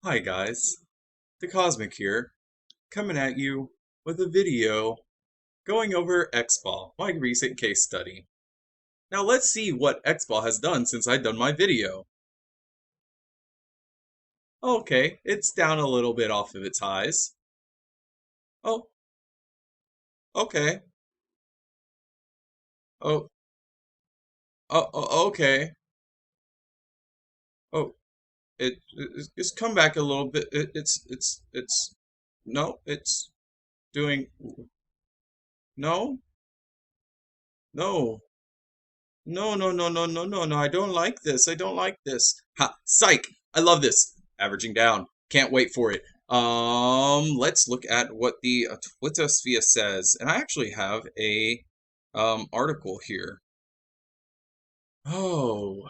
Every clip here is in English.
Hi guys, the Cosmic here, coming at you with a video going over XSPA, my recent case study. Now let's see what XSPA has done since I've done my video. Okay, it's down a little bit off of its highs. Oh, okay. Oh, okay. Oh, it's come back a little bit. It's no, it's doing no, no. No, no, no, no, no, no, no. I don't like this. I don't like this. Ha, psych. I love this. Averaging down. Can't wait for it. Let's look at what the Twitter says. And I actually have a article here. Oh,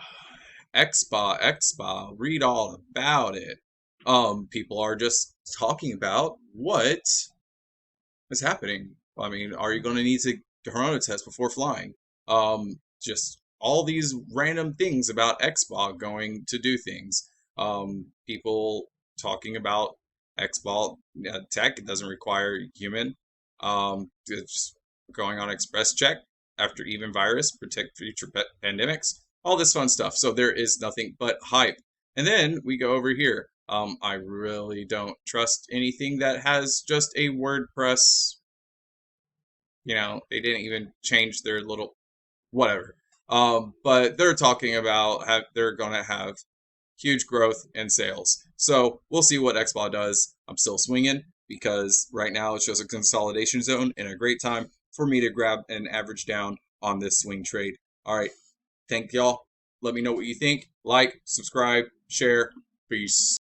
XSPA. Read all about it. People are just talking about what is happening. I mean, are you going to need to corona test before flying? Just all these random things about XBAW going to do things. People talking about XBAW tech. It doesn't require human. It's going on express check after even virus, protect future pandemics, all this fun stuff. So there is nothing but hype. And then we go over here. I really don't trust anything that has just a WordPress. They didn't even change their little whatever. But they're talking about they're going to have huge growth in sales. So we'll see what XBAW does. I'm still swinging because right now it's just a consolidation zone and a great time for me to grab an average down on this swing trade. All right. Thank y'all. Let me know what you think. Like, subscribe, share. Peace.